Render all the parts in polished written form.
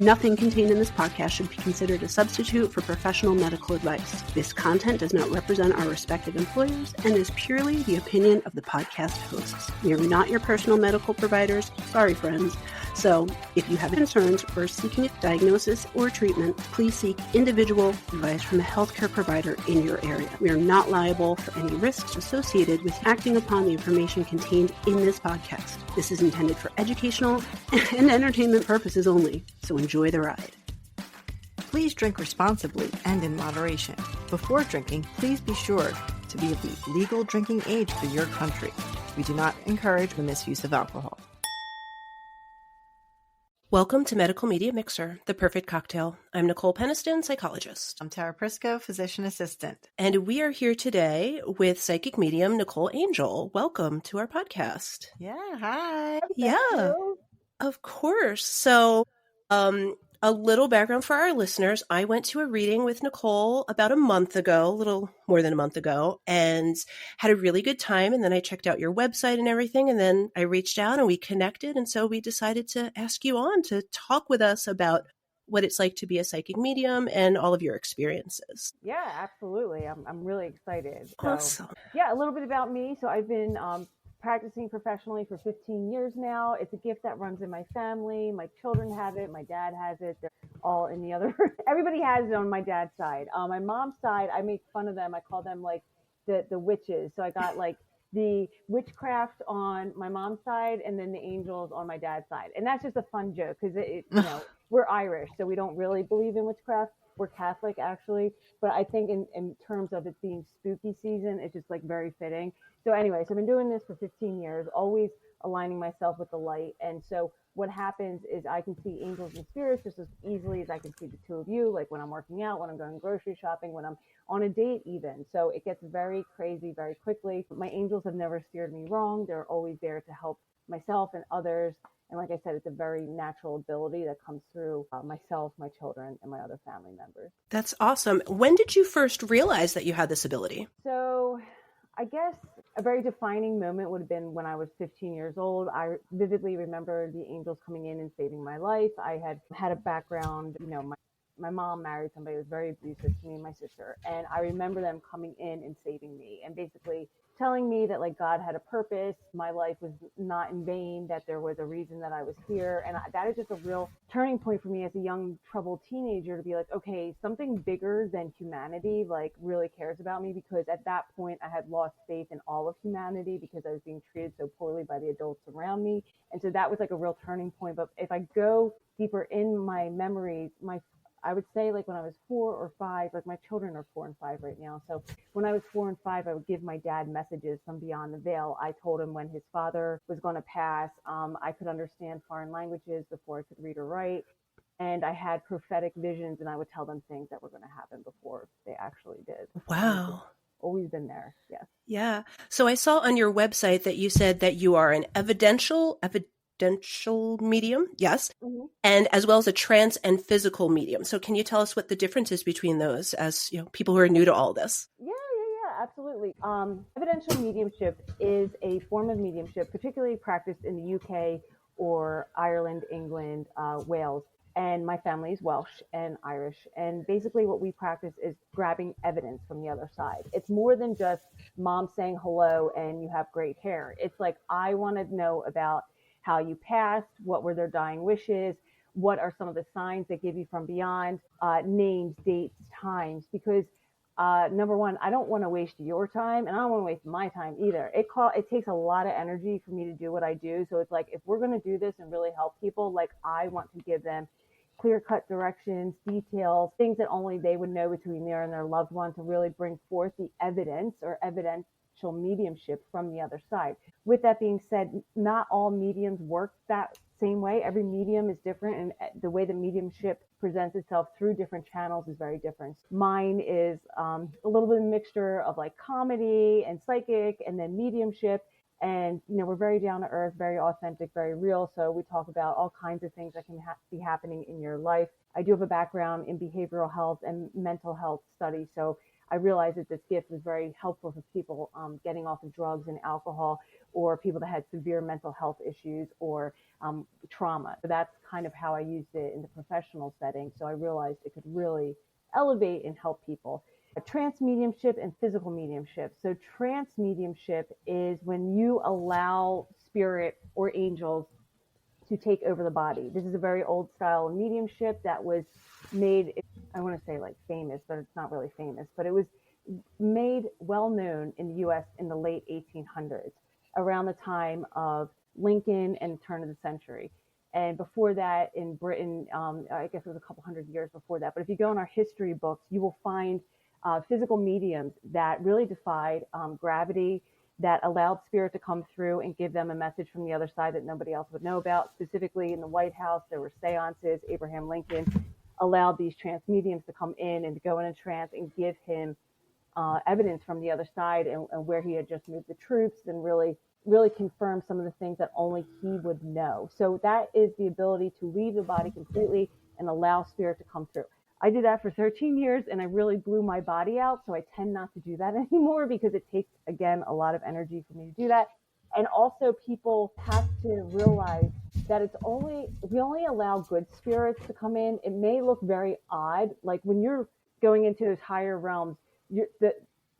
Nothing contained in this podcast should be considered a substitute for professional medical advice. This content does not represent our respective employers and is purely the opinion of the podcast hosts. We are not your personal medical providers. Sorry, friends. So, if you have concerns or are seeking a diagnosis or treatment, please seek individual advice from a healthcare provider in your area. We are not liable for any risks associated with acting upon the information contained in this podcast. This is intended for educational and entertainment purposes only, so enjoy the ride. Please drink responsibly and in moderation. Before drinking, please be sure to be of the legal drinking age for your country. We do not encourage the misuse of alcohol. Welcome to Medical Media Mixer, the perfect cocktail. I'm Nicole Peniston, psychologist. I'm Tara Prisco, physician assistant. And we are here today with psychic medium Nicole Angel. Welcome to our podcast. Yeah, hi. Yeah, of course. So, a little background for our listeners. I went to a reading with Nicole about a month ago, a little more than a month ago, and had a really good time. And then I checked out your website and everything. And then I reached out and we connected. And so we decided to ask you on to talk with us about what it's like to be a psychic medium and all of your experiences. Yeah, absolutely. I'm really excited. Awesome. So, yeah, a little bit about me. So I've been practicing professionally for 15 years now. It's a gift that runs in my family. My children have it. My dad has it. They're all in the other. Everybody has it on my dad's side. My mom's side, I make fun of them. I call them like the witches. So I got like the witchcraft on my mom's side and then the angels on my dad's side. And that's just a fun joke because we're Irish, so we don't really believe in witchcraft. We're Catholic actually, but I think in terms of it being spooky season, it's just like very fitting. So anyways, I've been doing this for 15 years, always aligning myself with the light. And so what happens is I can see angels and spirits just as easily as I can see the two of you, like when I'm working out, when I'm going grocery shopping, when I'm on a date even. So it gets very crazy very quickly. My angels have never steered me wrong. They're always there to help myself and others. And like I said, it's a very natural ability that comes through myself, my children, and my other family members. That's awesome. When did you first realize that you had this ability? So I guess a very defining moment would have been when I was 15 years old. I vividly remember the angels coming in and saving my life. I had a background, my mom married somebody who was very abusive to me and my sister. And I remember them coming in and saving me and basically telling me that like God had a purpose. My life was not in vain, that there was a reason that I was here. And that is just a real turning point for me as a young troubled teenager to be like, okay, something bigger than humanity like really cares about me, because at that point I had lost faith in all of humanity because I was being treated so poorly by the adults around me. And so that was like a real turning point. But if I go deeper in my memories, I would say like when I was 4 or 5, like my children are 4 and 5 right now. So when I was 4 and 5, I would give my dad messages from beyond the veil. I told him when his father was going to pass. I could understand foreign languages before I could read or write. And I had prophetic visions and I would tell them things that were going to happen before they actually did. Wow. Always been there. Yes. Yeah. So I saw on your website that you said that you are an evidential medium, yes, mm-hmm. and as well as a trance and physical medium. So can you tell us what the difference is between those as people who are new to all this? Yeah, absolutely. Evidential mediumship is a form of mediumship, particularly practiced in the UK or Ireland, England, Wales. And my family is Welsh and Irish. And basically what we practice is grabbing evidence from the other side. It's more than just mom saying hello and you have great hair. It's like, I want to know about how you passed, what were their dying wishes, what are some of the signs that give you from beyond, names, dates, times, because number one, I don't want to waste your time and I don't want to waste my time either. It takes a lot of energy for me to do what I do. So it's like, if we're going to do this and really help people, like I want to give them clear-cut directions, details, things that only they would know between there and their loved one to really bring forth the evidence or evidential mediumship from the other side. With that being said, not all mediums work that same way. Every medium is different, and the way that mediumship presents itself through different channels is very different. Mine is a little bit of a mixture of like comedy and psychic and then mediumship. And, we're very down to earth, very authentic, very real. So we talk about all kinds of things that can be happening in your life. I do have a background in behavioral health and mental health studies. So I realized that this gift was very helpful for people getting off of drugs and alcohol, or people that had severe mental health issues or trauma. So that's kind of how I used it in the professional setting. So I realized it could really elevate and help people. Trance mediumship and physical mediumship. So trance mediumship is when you allow spirit or angels to take over the body. This is a very old style of mediumship that was made, I want to say like famous, but it's not really famous, but it was made well known in the US in the late 1800s, around the time of Lincoln and turn of the century. And before that in Britain, I guess it was a couple hundred years before that. But if you go in our history books, you will find physical mediums that really defied gravity, that allowed spirit to come through and give them a message from the other side that nobody else would know about. Specifically in the White House, there were seances. Abraham Lincoln allowed these trance mediums to come in and to go in a trance and give him evidence from the other side and where he had just moved the troops, and really confirm some of the things that only he would know. So that is the ability to leave the body completely and allow spirit to come through. I did that for 13 years and I really blew my body out. So I tend not to do that anymore because it takes, again, a lot of energy for me to do that. And also people have to realize that we only allow good spirits to come in. It may look very odd. Like when you're going into those higher realms, I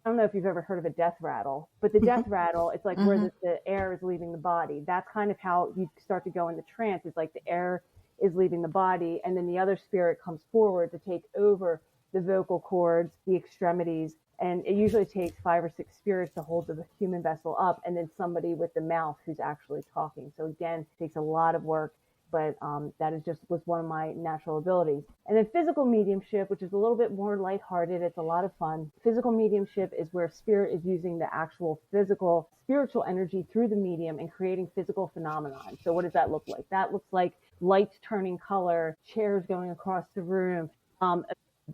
don't know if you've ever heard of a death rattle, but the death rattle, it's like where the air is leaving the body. That's kind of how you start to go into trance. It's like the air is leaving the body, and then the other spirit comes forward to take over the vocal cords, the extremities, and it usually takes 5 or 6 spirits to hold the human vessel up, and then somebody with the mouth who's actually talking. So again, it takes a lot of work, but that was one of my natural abilities. And then physical mediumship, which is a little bit more lighthearted. It's a lot of fun. Physical mediumship is where spirit is using the actual physical, spiritual energy through the medium and creating physical phenomenon. So what does that look like? That looks like lights turning color, chairs going across the room, a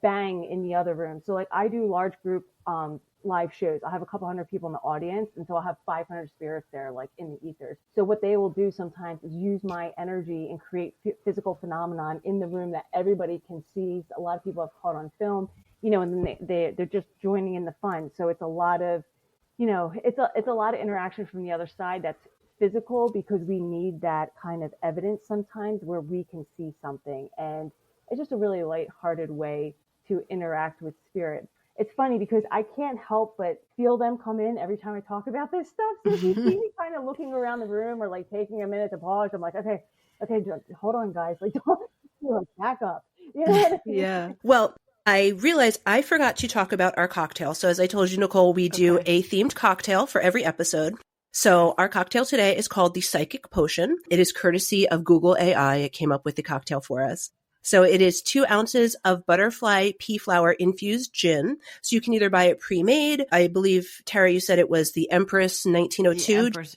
bang in the other room. So like I do large group live shows. I have a couple hundred people in the audience, and so I'll have 500 spirits there, like in the ethers. So what they will do sometimes is use my energy and create physical phenomenon in the room that everybody can see. A lot of people have caught on film, and then they're just joining in the fun. So it's a lot of, it's a lot of interaction from the other side that's physical, because we need that kind of evidence sometimes where we can see something. And it's just a really lighthearted way to interact with spirit. It's funny because I can't help but feel them come in every time I talk about this stuff. So if you see me kind of looking around the room or like taking a minute to pause, I'm like, okay, hold on, guys. Like, don't back up. You know what I mean? Yeah. Well, I realized I forgot to talk about our cocktail. So as I told you, Nicole, we do a themed cocktail for every episode. So our cocktail today is called the Psychic Potion. It is courtesy of Google AI. It came up with the cocktail for us. So it is 2 ounces of butterfly pea flower infused gin. So you can either buy it pre-made. I believe, Tara, you said it was the Empress 1902. The Empress,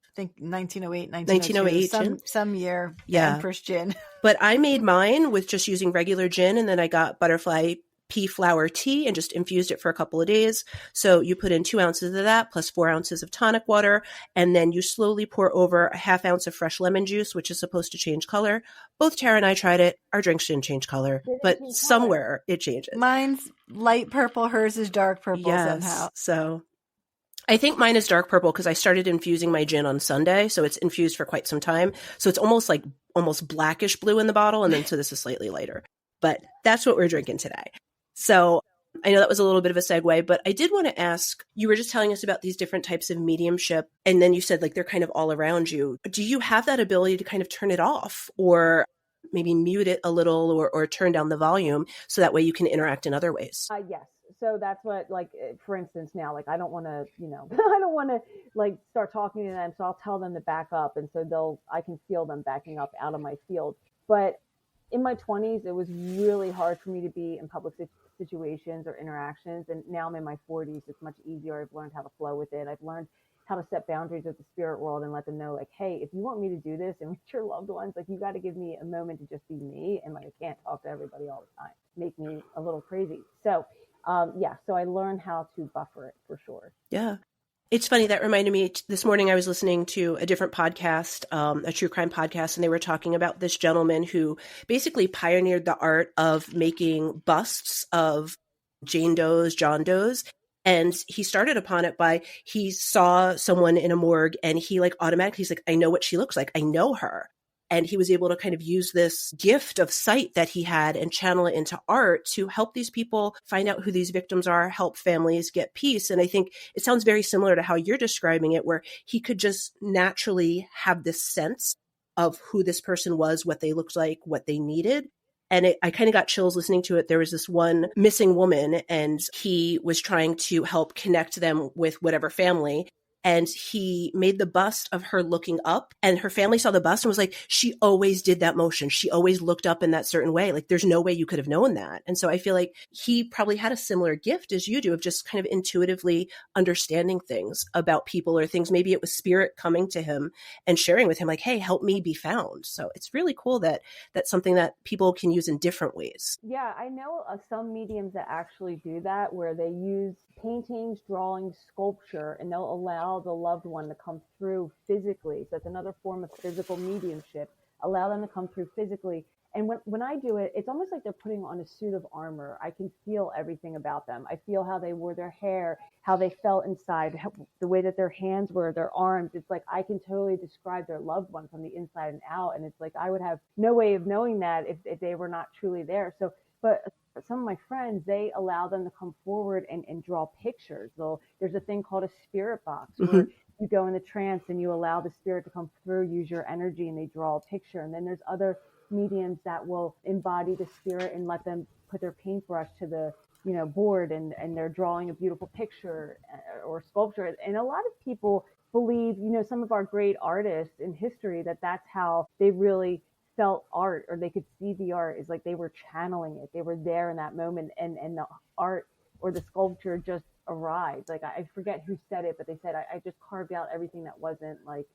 I think 1908, 1902. Some year. Yeah. Empress gin. But I made mine with just using regular gin, and then I got butterfly pea flower tea and just infused it for a couple of days. So you put in 2 ounces of that plus 4 ounces of tonic water, and then you slowly pour over a half ounce of fresh lemon juice, which is supposed to change color. Both Tara and I tried it. Our drinks didn't change color, but somewhere it changes. Mine's light purple. Hers is dark purple somehow. So I think mine is dark purple because I started infusing my gin on Sunday. So it's infused for quite some time. So it's almost blackish blue in the bottle. And then so this is slightly lighter. But that's what we're drinking today. So I know that was a little bit of a segue, but I did want to ask, you were just telling us about these different types of mediumship, and then you said like they're kind of all around you. Do you have that ability to kind of turn it off or maybe mute it a little or turn down the volume so that way you can interact in other ways? Yes. So that's what, like, for instance, now, like, I don't want to, I don't want to like start talking to them. So I'll tell them to back up. And so I can feel them backing up out of my field. But in my 20s, it was really hard for me to be in public situations or interactions. And now I'm in my 40s. It's much easier. I've learned how to flow with it. I've learned how to set boundaries with the spirit world and let them know, like, hey, if you want me to do this and with your loved ones, like, you got to give me a moment to just be me. And like, I can't talk to everybody all the time. Make me a little crazy. So, so I learned how to buffer it for sure. Yeah. It's funny, that reminded me, this morning I was listening to a different podcast, a true crime podcast, and they were talking about this gentleman who basically pioneered the art of making busts of Jane Doe's, John Doe's. And he started upon it by, he saw someone in a morgue and he like automatically, he's like, I know what she looks like. I know her. And he was able to kind of use this gift of sight that he had and channel it into art to help these people find out who these victims are, help families get peace. And I think it sounds very similar to how you're describing it, where he could just naturally have this sense of who this person was, what they looked like, what they needed. And I kind of got chills listening to it. There was this one missing woman and he was trying to help connect them with whatever family. And he made the bust of her looking up, and her family saw the bust and was like, she always did that motion. She always looked up in that certain way. Like, there's no way you could have known that. And so I feel like he probably had a similar gift as you do of just kind of intuitively understanding things about people or things. Maybe it was spirit coming to him and sharing with him like, hey, help me be found. So it's really cool that that's something that people can use in different ways. Yeah, I know of some mediums that actually do that, where they use paintings, drawings, sculpture, and they'll allow the loved one to come through physically. So it's another form of physical mediumship. Allow them to come through physically. And when I do it, it's almost like they're putting on a suit of armor. I can feel everything about them. I feel how they wore their hair, how they felt inside, the way that their hands were, their arms. It's like I can totally describe their loved one from the inside and out. And it's like I would have no way of knowing that if they were not truly there. So, but some of my friends, they allow them to come forward and draw pictures. There's a thing called a spirit box where you go in the trance and you allow the spirit to come through, use your energy, and they draw a picture. And then there's other mediums that will embody the spirit and let them put their paintbrush to the board and they're drawing a beautiful picture or sculpture. And a lot of people believe, some of our great artists in history, that's how they really felt art, or they could see the art, is like they were channeling it. They were there in that moment, and the art or the sculpture just arrived. Like I forget who said it, but they said I just carved out everything that wasn't like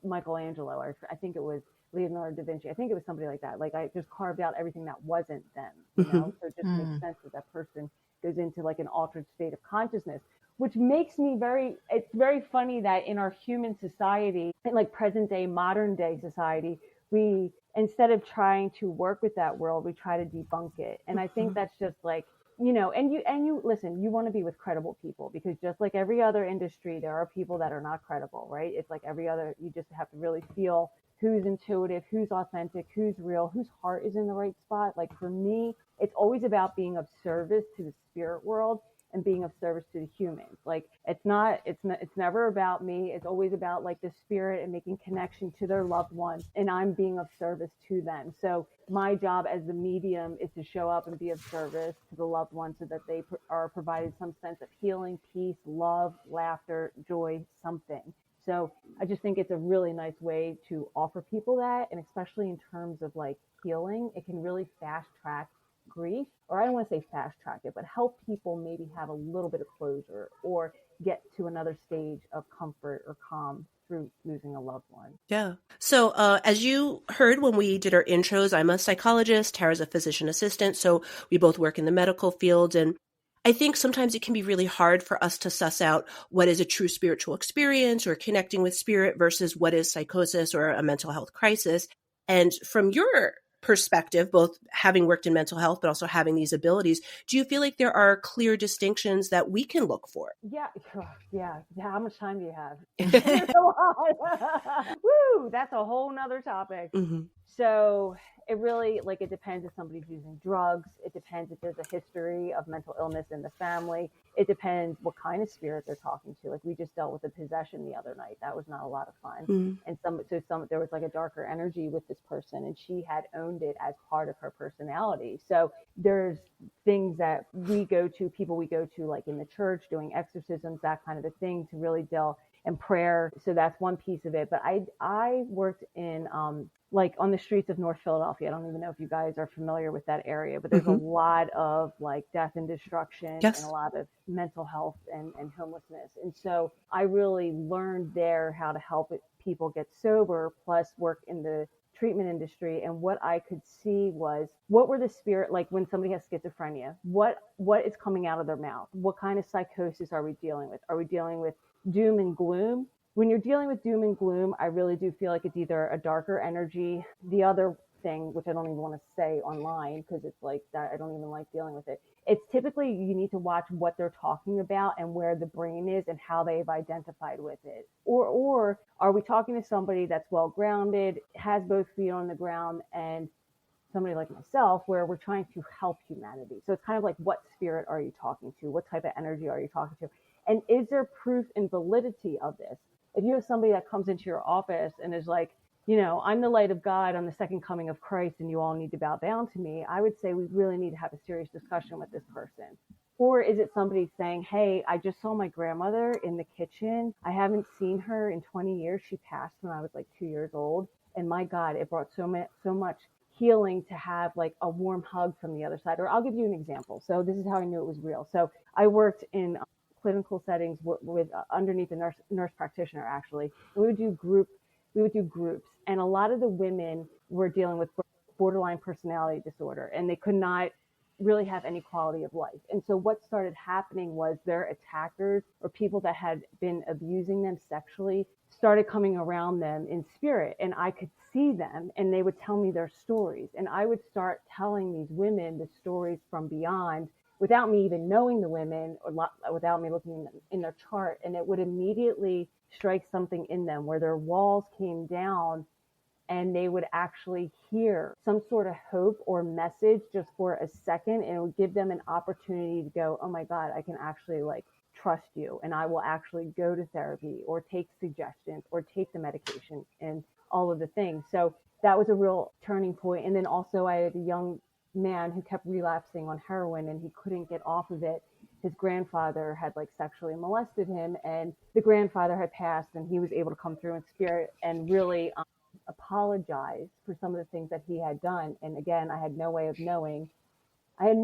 Michael Angelo, or I think it was Leonardo da Vinci. I think it was somebody like that. Like I just carved out everything that wasn't them. So it just makes sense that person goes into like an altered state of consciousness, which makes me it's very funny that in our human society, in like present day, modern day society, we, instead of trying to work with that world, we try to debunk it. And I think that's just like, and you listen, you want to be with credible people, because just like every other industry, there are people that are not credible, right? It's like every other, you just have to really feel who's intuitive, who's authentic, who's real, whose heart is in the right spot. Like for me, it's always about being of service to the spirit world and being of service to the humans. Like it's never about me. It's always about like the spirit and making connection to their loved ones, and I'm being of service to them. So my job as the medium is to show up and be of service to the loved ones so that they are provided some sense of healing, peace, love, laughter, joy, something. So I just think it's a really nice way to offer people that, and especially in terms of like healing, it can really fast track grief, or I don't want to say fast track it, but help people maybe have a little bit of closure or get to another stage of comfort or calm through losing a loved one. Yeah. So as you heard when we did our intros, I'm a psychologist, Tara's a physician assistant, so we both work in the medical field. And I think sometimes it can be really hard for us to suss out what is a true spiritual experience or connecting with spirit versus what is psychosis or a mental health crisis. And from your perspective, both having worked in mental health, but also having these abilities, do you feel like there are clear distinctions that we can look for? Yeah. How much time do you have? Woo, that's a whole nother topic. So it really, like, it depends if somebody's using drugs. It depends if there's a history of mental illness in the family. It depends what kind of spirit they're talking to. Like we just dealt with a possession the other night. That was not a lot of fun. And there was like a darker energy with this person, and she had owned it as part of her personality. So there's things that people we go to like in the church, doing exorcisms, that kind of a thing, to really delve and prayer. So that's one piece of it. But I worked in like on the streets of North Philadelphia. I don't even know if you guys are familiar with that area, but there's a lot of like death and destruction, and a lot of mental health and homelessness. And so I really learned there how to help people get sober, plus work in the treatment industry. And what I could see was, what were the spirit, like when somebody has schizophrenia, what is coming out of their mouth? What kind of psychosis are we dealing with? Are we dealing with doom and gloom? When you're dealing with doom and gloom, I really do feel like it's either a darker energy. The other thing, which I don't even want to say online because it's like that. I don't even like dealing with it. It's typically you need to watch what they're talking about and where the brain is and how they've identified with it. Or are we talking to somebody that's well grounded, has both feet on the ground, and somebody like myself where we're trying to help humanity? So it's kind of like, what spirit are you talking to? What type of energy are you talking to? And is there proof and validity of this? If you have somebody that comes into your office and is like, I'm the light of God, I'm the second coming of Christ, and you all need to bow down to me, I would say we really need to have a serious discussion with this person. Or is it somebody saying, hey, I just saw my grandmother in the kitchen. I haven't seen her in 20 years. She passed when I was like 2 years old. And my God, it brought so much healing to have like a warm hug from the other side. Or I'll give you an example. So this is how I knew it was real. So I worked in clinical settings with underneath a nurse practitioner, actually. We would do groups, and a lot of the women were dealing with borderline personality disorder, and they could not really have any quality of life. And so what started happening was their attackers or people that had been abusing them sexually started coming around them in spirit, and I could see them, and they would tell me their stories, and I would start telling these women the stories from beyond without me even knowing the women or without me looking in their chart, and it would immediately strike something in them where their walls came down and they would actually hear some sort of hope or message just for a second, and it would give them an opportunity to go, oh my God, I can actually like trust you, and I will actually go to therapy or take suggestions or take the medication and all of the things. So that was a real turning point. And then also I had a young man who kept relapsing on heroin and he couldn't get off of it. His grandfather had like sexually molested him, and the grandfather had passed, and he was able to come through in spirit and really apologize for some of the things that he had done. And again, I had no way of knowing. And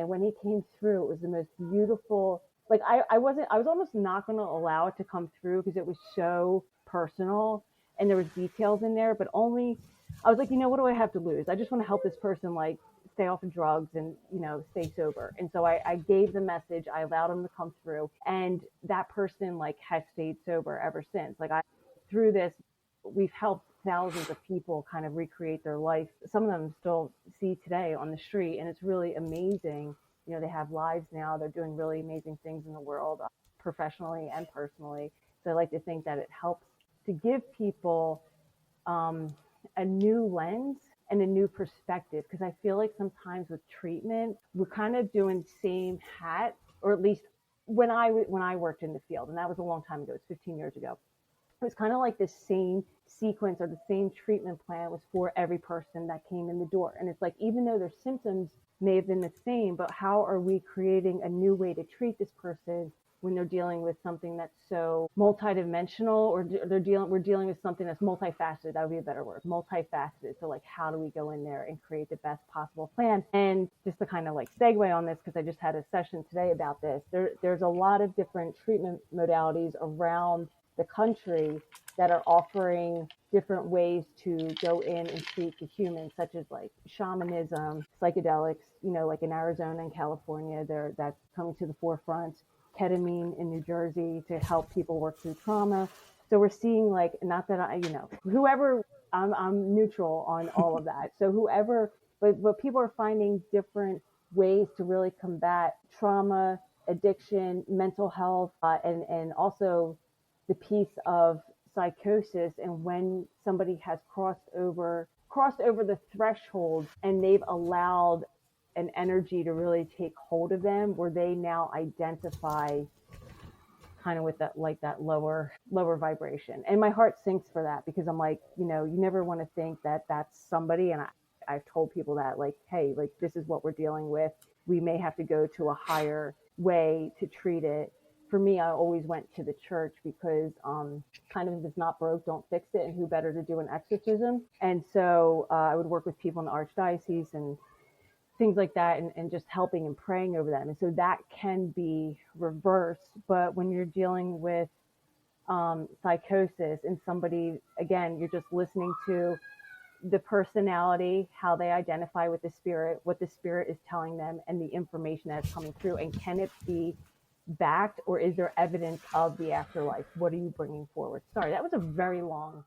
when he came through, it was the most beautiful. Like I was almost not going to allow it to come through because it was so personal and there was details in there, but only I was like, what do I have to lose? I just want to help this person like stay off of drugs and, stay sober. And so I gave the message, I allowed him to come through, and that person like has stayed sober ever since. Like through this, we've helped thousands of people kind of recreate their life. Some of them still see today on the street, and it's really amazing. They have lives now. They're doing really amazing things in the world, professionally and personally. So I like to think that it helps to give people a new lens and a new perspective, because I feel like sometimes with treatment, we're kind of doing same hat, or at least when I worked in the field, and that was a long time ago, it's 15 years ago. It was kind of like the same sequence or the same treatment plan was for every person that came in the door. And it's like, even though their symptoms may have been the same, but how are we creating a new way to treat this person when they're dealing with something that's so multidimensional, or we're dealing with something that's multifaceted? That would be a better word, multifaceted. So like, how do we go in there and create the best possible plan? And just to kind of like segue on this, because I just had a session today about this, there's a lot of different treatment modalities around the country that are offering different ways to go in and treat the humans, such as like shamanism, psychedelics, like in Arizona and California, that's coming to the forefront, ketamine in New Jersey to help people work through trauma. So we're seeing like, not that whoever, I'm neutral on all of that. So whoever, but people are finding different ways to really combat trauma, addiction, mental health, and also the piece of psychosis. And when somebody has crossed over the threshold and they've allowed an energy to really take hold of them, where they now identify kind of with that, like that lower vibration. And my heart sinks for that, because I'm like, you never want to think that that's somebody. And I've told people that, like, hey, like, this is what we're dealing with. We may have to go to a higher way to treat it. For me, I always went to the church because kind of, if it's not broke, don't fix it. And who better to do an exorcism? And so I would work with people in the archdiocese and things like that, and just helping and praying over them. And so that can be reversed. But when you're dealing with psychosis and somebody, again, you're just listening to the personality, how they identify with the spirit, what the spirit is telling them, and the information that's coming through. And can it be backed, or is there evidence of the afterlife? What are you bringing forward? Sorry, that was a very long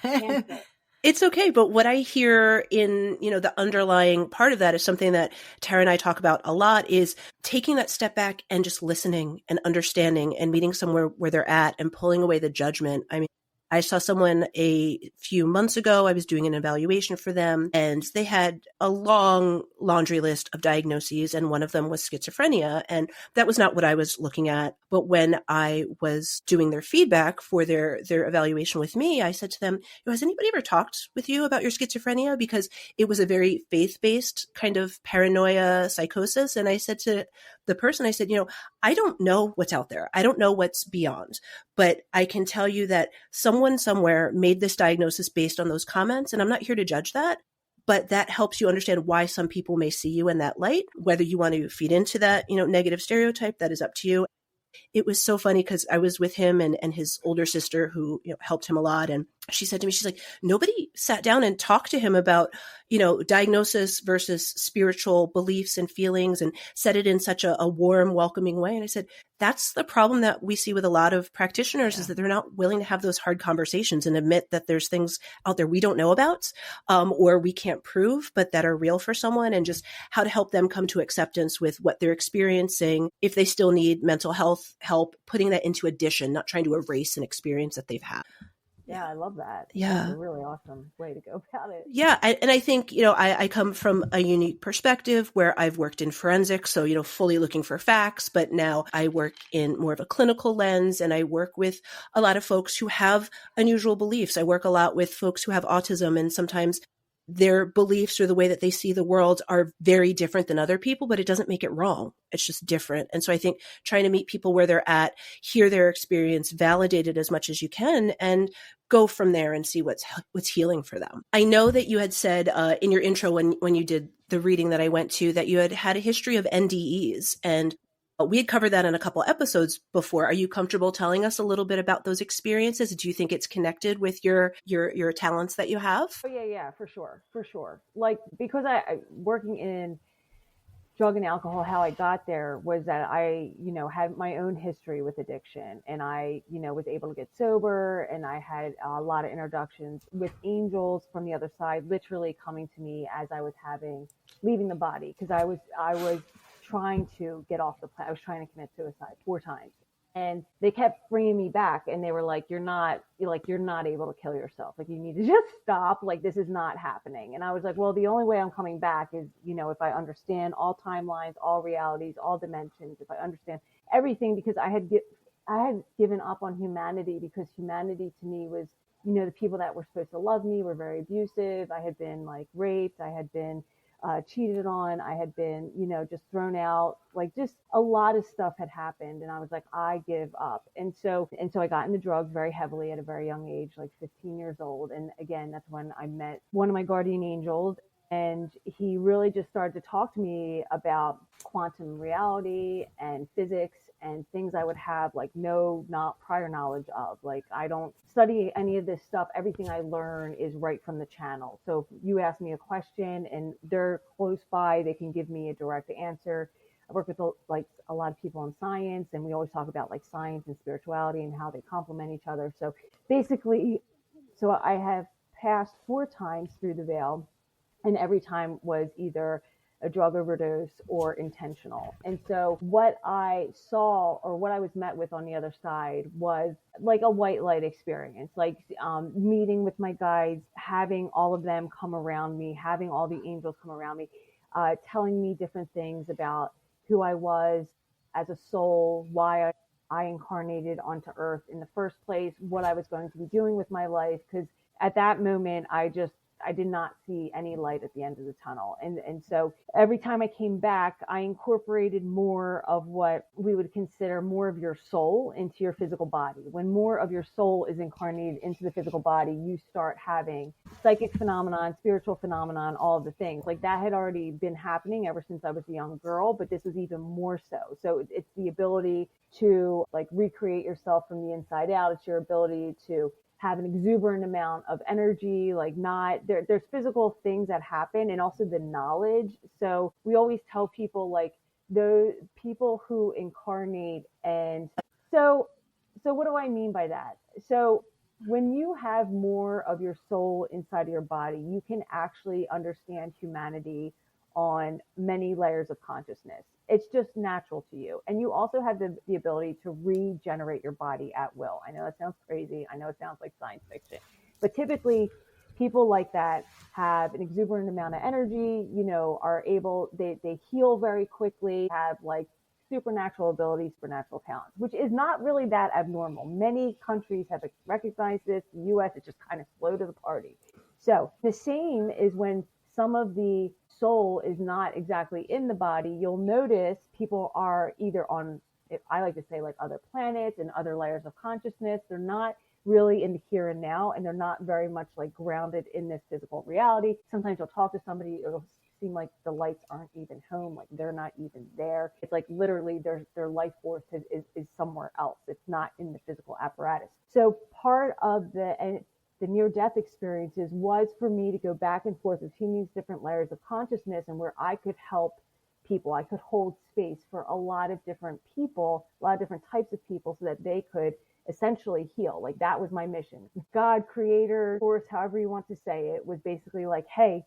answer. It's okay. But what I hear in, the underlying part of that is something that Tara and I talk about a lot, is taking that step back and just listening and understanding and meeting somewhere where they're at and pulling away the judgment. I mean, I saw someone a few months ago. I was doing an evaluation for them, and they had a long laundry list of diagnoses, and one of them was schizophrenia. And that was not what I was looking at. But when I was doing their feedback for their evaluation with me, I said to them, has anybody ever talked with you about your schizophrenia? Because it was a very faith-based kind of paranoia psychosis. And I said to the person, I said, I don't know what's out there. I don't know what's beyond. But I can tell you that someone somewhere made this diagnosis based on those comments, and I'm not here to judge that, but that helps you understand why some people may see you in that light. Whether you want to feed into that, negative stereotype, that is up to you. It was so funny because I was with him and his older sister who helped him a lot. And she said to me, she's like, nobody sat down and talked to him about, diagnosis versus spiritual beliefs and feelings and said it in such a warm, welcoming way. And I said, that's the problem that we see with a lot of practitioners, is that they're not willing to have those hard conversations and admit that there's things out there we don't know about, or we can't prove, but that are real for someone, and just how to help them come to acceptance with what they're experiencing. If they still need mental health help, putting that into addition, not trying to erase an experience that they've had. Yeah, I love that. Yeah. That's a really awesome way to go about it. Yeah. And I think, I come from a unique perspective where I've worked in forensics, so, fully looking for facts, but now I work in more of a clinical lens, and I work with a lot of folks who have unusual beliefs. I work a lot with folks who have autism, and sometimes their beliefs or the way that they see the world are very different than other people, but it doesn't make it wrong. It's just different. And so I think trying to meet people where they're at, hear their experience, validate it as much as you can, and go from there and see what's healing for them. I know that you had said in your intro when you did the reading that I went to, that you had a history of NDEs, and we had covered that in a couple episodes before. Are you comfortable telling us a little bit about those experiences? Do you think it's connected with your talents that you have? Oh yeah, for sure. Like, because I working in drug and alcohol, how I got there was that I, had my own history with addiction, and I, was able to get sober, and I had a lot of introductions with angels from the other side, literally coming to me as I was leaving the body, because I was trying to get off the planet. I was trying to commit suicide 4 times. And they kept bringing me back, and they were like, you're not able to kill yourself. Like, you need to just stop. Like, this is not happening. And I was like, well, the only way I'm coming back is, if I understand all timelines, all realities, all dimensions, if I understand everything, because I had given up on humanity, because humanity to me was, the people that were supposed to love me were very abusive. I had been like raped. I had been cheated on. I had been, just thrown out, like, just a lot of stuff had happened. And I was like, I give up. And so I got into drugs very heavily at a very young age, like 15 years old. And again, that's when I met one of my guardian angels. And he really just started to talk to me about quantum reality and physics and things I would have like not prior knowledge of. Like, I don't study any of this stuff. Everything I learn is right from the channel. So if you ask me a question and they're close by, they can give me a direct answer. I work with like a lot of people in science, and we always talk about like science and spirituality and how they complement each other. So basically, I have passed 4 times through the veil, and every time was either a drug overdose or intentional. And so what I saw, or what I was met with on the other side, was like a white light experience, like meeting with my guides, having all of them come around me, having all the angels come around me, telling me different things about who I was as a soul, why I incarnated onto Earth in the first place, what I was going to be doing with my life. Because at that moment, I did not see any light at the end of the tunnel. And so every time I came back, I incorporated more of what we would consider more of your soul into your physical body. When more of your soul is incarnated into the physical body, you start having psychic phenomenon, spiritual phenomenon, all of the things. Like, that had already been happening ever since I was a young girl, but this was even more so. So it's the ability to like recreate yourself from the inside out. It's your ability to have an exuberant amount of energy, like there's physical things that happen, and also the knowledge. So we always tell people, like, those people who incarnate. And so what do I mean by that? So when you have more of your soul inside of your body, you can actually understand humanity on many layers of consciousness. It's just natural to you. And you also have the ability to regenerate your body at will. I know that sounds crazy. I know it sounds like science fiction, but typically people like that have an exuberant amount of energy, are able, they heal very quickly, have like supernatural abilities, supernatural talents, which is not really that abnormal. Many countries have recognized this. The US is just kind of slow to the party. So the same is when some of the soul is not exactly in the body. You'll notice people are either on, I like to say, like other planets and other layers of consciousness. They're not really in the here and now, and they're not very much like grounded in this physical reality. Sometimes you'll talk to somebody, it'll seem like the lights aren't even home, like they're not even there. It's like literally their life force is somewhere else. It's not in the physical apparatus. So part of the near-death experiences was for me to go back and forth between these different layers of consciousness, and where I could help people. I could hold space for a lot of different people, a lot of different types of people, so that they could essentially heal. Like that was my mission. God, creator, force, however you want to say it, was basically like, hey,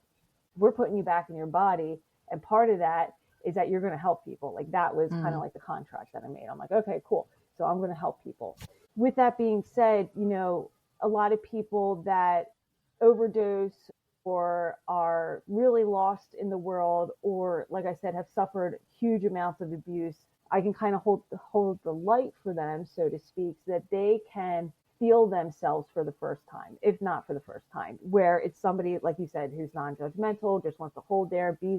we're putting you back in your body, and part of that is that you're going to help people. Like that was kind of like the contract that I made. I'm like, okay, cool. So I'm going to help people. With that being said, a lot of people that overdose or are really lost in the world, or like I said, have suffered huge amounts of abuse, I can kind of hold the light for them, so to speak, so that they can feel themselves for the first time, if not for the first time, where it's somebody, like you said, who's non-judgmental, just wants to hold there, be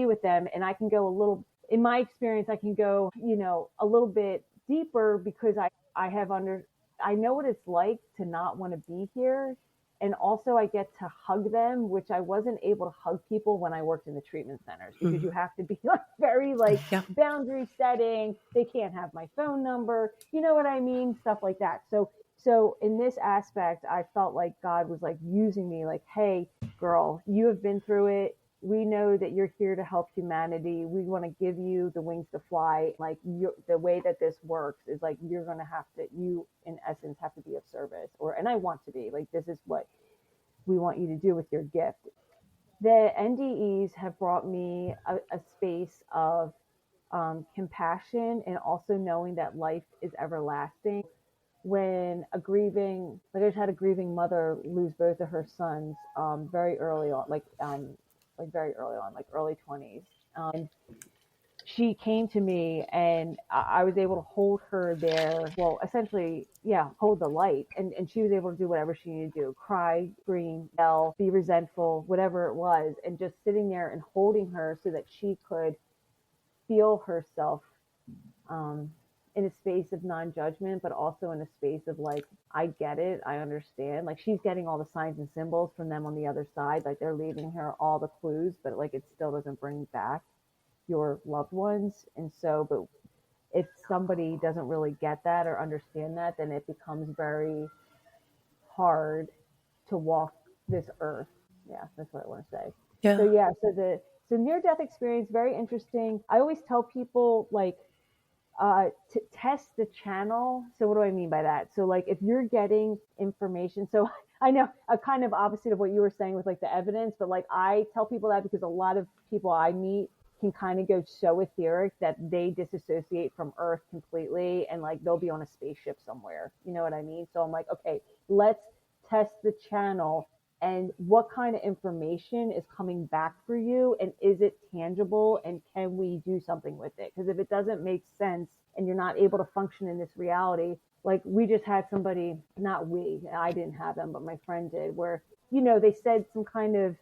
with them. And I can go in my experience, I can go, a little bit deeper, because I know what it's like to not want to be here. And also I get to hug them, which I wasn't able to hug people when I worked in the treatment centers, because you have to be very boundary setting. They can't have my phone number. You know what I mean? Stuff like that. So in this aspect, I felt like God was like using me, like, hey, girl, you have been through it. We know that you're here to help humanity. We want to give you the wings to fly. Like the way that this works is like, you're going to you in essence have to be of service, and I want to be like, this is what we want you to do with your gift. The NDEs have brought me a space of compassion, and also knowing that life is everlasting. When I just had a grieving mother lose both of her sons very early on, like early 20s. She came to me, and I was able to hold her there. Well, essentially, hold the light. And she was able to do whatever she needed to do: cry, scream, yell, be resentful, whatever it was. And just sitting there and holding her so that she could feel herself in a space of non-judgment, but also in a space of like, I get it, I understand. Like she's getting all the signs and symbols from them on the other side. Like they're leaving her all the clues, but like it still doesn't bring back your loved ones. And so, but if somebody doesn't really get that or understand that, then it becomes very hard to walk this earth. Yeah, that's what I want to say. Yeah. So near-death experience, very interesting. I always tell people like, to test the channel. So what do I mean by that? So like if you're getting information, so I know a kind of opposite of what you were saying with like the evidence, but like I tell people that because a lot of people I meet can kind of go so etheric that they disassociate from Earth completely, and like they'll be on a spaceship somewhere. You know what I mean? So I'm like, okay, let's test the channel and what kind of information is coming back for you, and is it tangible, and can we do something with it? Because if it doesn't make sense and you're not able to function in this reality, like we just had somebody, I didn't have them, but my friend did, where, they said some kind of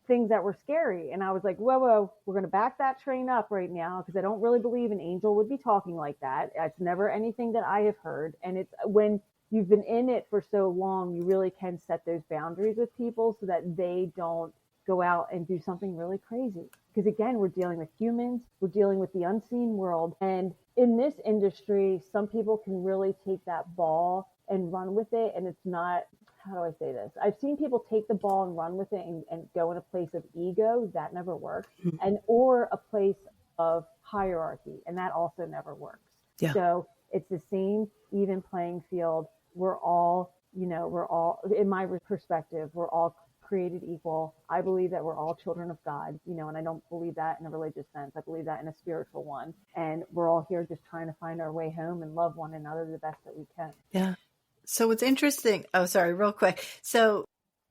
things that were scary. And I was like, whoa, we're going to back that train up right now, because I don't really believe an angel would be talking like that. It's never anything that I have heard. And it's when you've been in it for so long, you really can set those boundaries with people so that they don't go out and do something really crazy. Because again, we're dealing with humans, we're dealing with the unseen world. And in this industry, some people can really take that ball and run with it. And it's not, how do I say this? I've seen people take the ball and run with it and go in a place of ego. That never works. Or a place of hierarchy. And that also never works. Yeah. So it's the same even playing field we're all, in my perspective, we're all created equal. I believe that we're all children of God, and I don't believe that in a religious sense. I believe that in a spiritual one. And we're all here just trying to find our way home and love one another the best that we can. Yeah. So what's interesting, real quick. So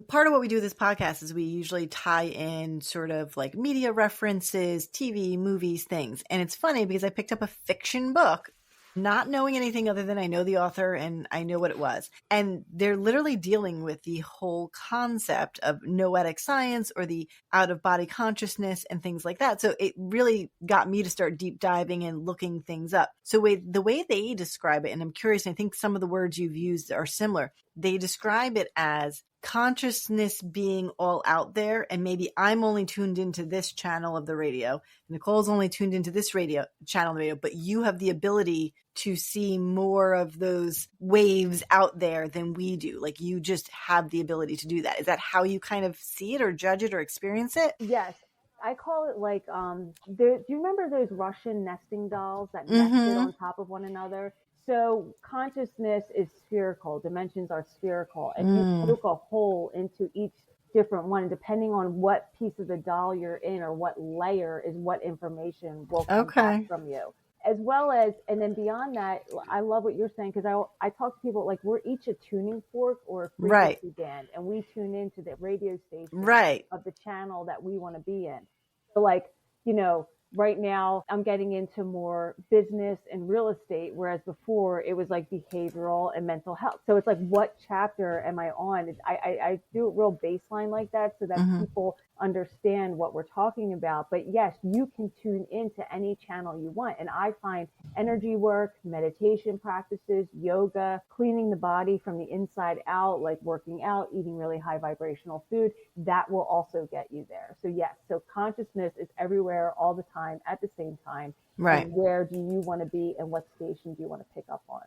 part of what we do with this podcast is we usually tie in sort of like media references, TV, movies, things. And it's funny because I picked up a fiction book, not knowing anything other than I know the author and I know what it was. And they're literally dealing with the whole concept of noetic science or the out-of-body consciousness and things like that. So it really got me to start deep diving and looking things up. So the way they describe it, and I'm curious, and I think some of the words you've used are similar, they describe it as consciousness being all out there, and maybe I'm only tuned into this channel of the radio, Nicole's only tuned into this radio channel of the radio, but you have the ability to see more of those waves out there than we do. Like you just have the ability to do that. Is that how you kind of see it or judge it or experience it? Yes. I call it like, do you remember those Russian nesting dolls that nested on top of one another? So consciousness is spherical. Dimensions are spherical. And you poke a hole into each different one, depending on what piece of the doll you're in or what layer is what information will come back from you. As well as, and then beyond that, I love what you're saying, because I talk to people like we're each a tuning fork or a frequency band, and we tune into the radio station of the channel that we want to be in. So like, right now I'm getting into more business and real estate, whereas before it was like behavioral and mental health. So it's like, what chapter am I on? I do it real baseline like that so that people understand what we're talking about. But yes, you can tune into any channel you want. And I find energy work, meditation practices, yoga, cleaning the body from the inside out, like working out, eating really high vibrational food, that will also get you there. So yes, so consciousness is everywhere all the time at the same time. Right. And where do you want to be and what station do you want to pick up on?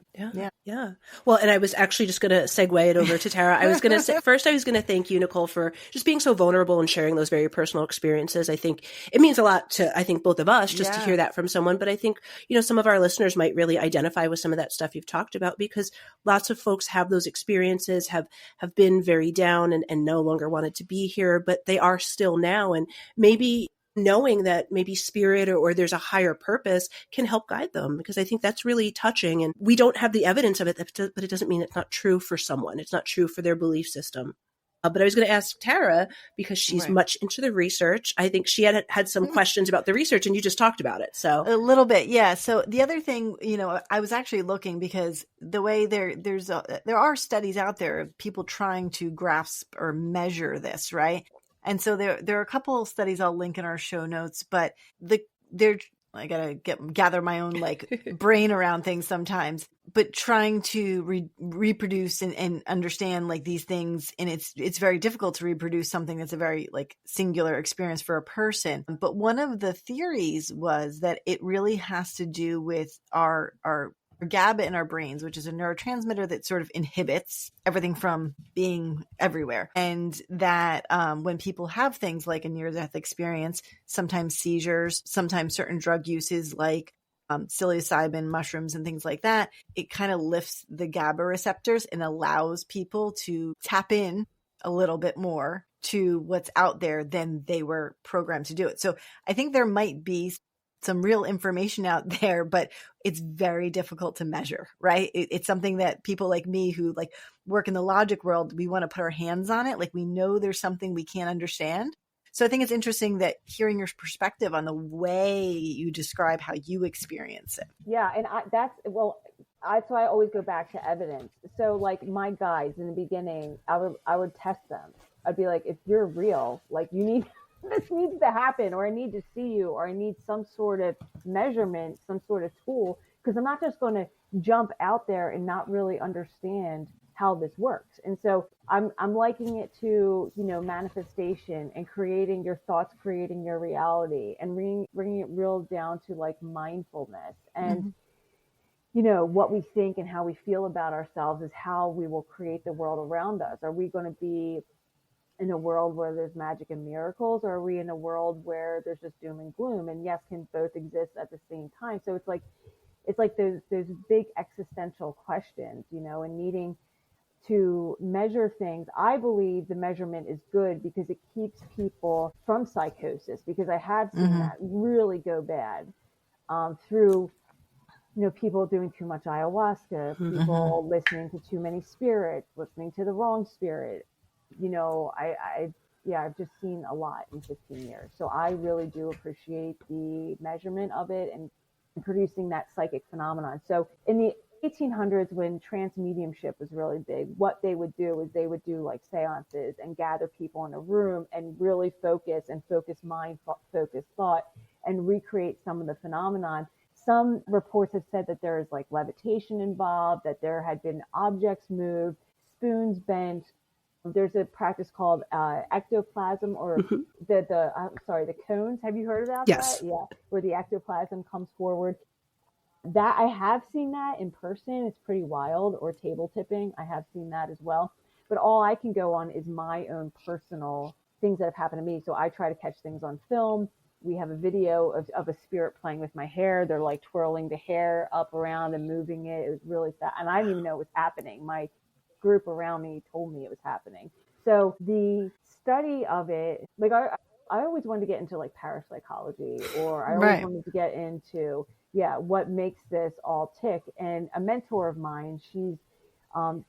Yeah. Well, and I was actually just going to segue it over to Tara. I was going to say, first, I was going to thank you, Nicole, for just being so vulnerable and sharing those very personal experiences. I think it means a lot to, both of us just to hear that from someone. But I think, some of our listeners might really identify with some of that stuff you've talked about, because lots of folks have those experiences, have been very down and no longer wanted to be here, but they are still now. And maybe knowing that maybe spirit or there's a higher purpose can help guide them, because I think that's really touching. And we don't have the evidence of it, but it doesn't mean it's not true for someone. It's not true for their belief system. But I was going to ask Tara, because she's much into the research. I think she had some questions about the research, and you just talked about it. So a little bit. Yeah. So the other thing, I was actually looking, because the way there are studies out there of people trying to grasp or measure this, right? And so there are a couple of studies I'll link in our show notes, but I gotta gather my own brain around things sometimes, but trying to reproduce and understand these things. And it's very difficult to reproduce something that's a very singular experience for a person. But one of the theories was that it really has to do with our GABA in our brains, which is a neurotransmitter that sort of inhibits everything from being everywhere. And that when people have things like a near-death experience, sometimes seizures, sometimes certain drug uses like psilocybin, mushrooms, and things like that, it kind of lifts the GABA receptors and allows people to tap in a little bit more to what's out there than they were programmed to do it. So I think there might be some real information out there, but it's very difficult to measure, right? It's something that people like me who work in the logic world, we want to put our hands on it. We know there's something we can't understand. So I think it's interesting that hearing your perspective on the way you describe how you experience it. Yeah. And that's why I always go back to evidence. So my guides in the beginning, I would test them. I'd be like, if you're real, you need this needs to happen, or I need to see you, or I need some sort of measurement, some sort of tool, because I'm not just going to jump out there and not really understand how this works. And so I'm liking it to, manifestation and creating your thoughts, creating your reality, and bringing it real down to mindfulness. And, what we think and how we feel about ourselves is how we will create the world around us. Are we going to be in a world where there's magic and miracles, or are we in a world where there's just doom and gloom? And yes, can both exist at the same time. So it's like those big existential questions, and needing to measure things. I believe the measurement is good because it keeps people from psychosis, because I have seen that really go bad through, people doing too much ayahuasca, people listening to too many spirits, listening to the wrong spirit. I've just seen a lot in 15 years. So I really do appreciate the measurement of it and producing that psychic phenomenon. So in the 1800s, when trance mediumship was really big, what they would do is they would do like seances and gather people in a room and really focus mind, focus thought, and recreate some of the phenomenon. Some reports have said that there is like levitation involved, that there had been objects moved, spoons bent. There's a practice called ectoplasm, or the cones. Have you heard about Yes. that? Yeah, where the ectoplasm comes forward. That I have seen that in person. It's pretty wild. Or table tipping. I have seen that as well. But all I can go on is my own personal things that have happened to me. So I try to catch things on film. We have a video of a spirit playing with my hair. They're like twirling the hair up around and moving it. It was really sad. And I didn't even know it was happening. My group around me told me it was happening. So the study of it, like I always wanted to get into like parapsychology, or I always wanted to get into, what makes this all tick. And a mentor of mine, she's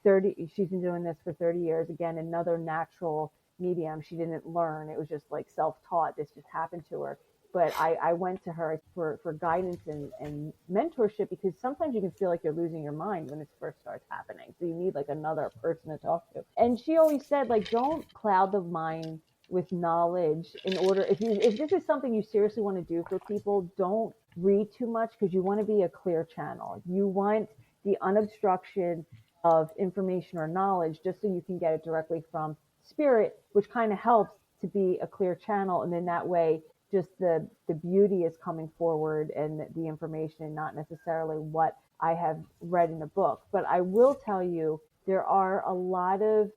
30, she's been doing this for 30 years. Again, another natural medium. She didn't learn. It was just like self-taught. This just happened to her. But I went to her for guidance and mentorship, because sometimes you can feel like you're losing your mind when it first starts happening. So you need like another person to talk to. And she always said, like, don't cloud the mind with knowledge. In order, if this is something you seriously want to do for people, don't read too much, because you want to be a clear channel. You want the unobstruction of information or knowledge, just so you can get it directly from spirit, which kind of helps to be a clear channel. And then that way, just the beauty is coming forward, and the information, not necessarily what I have read in a book. But I will tell you, there are a lot of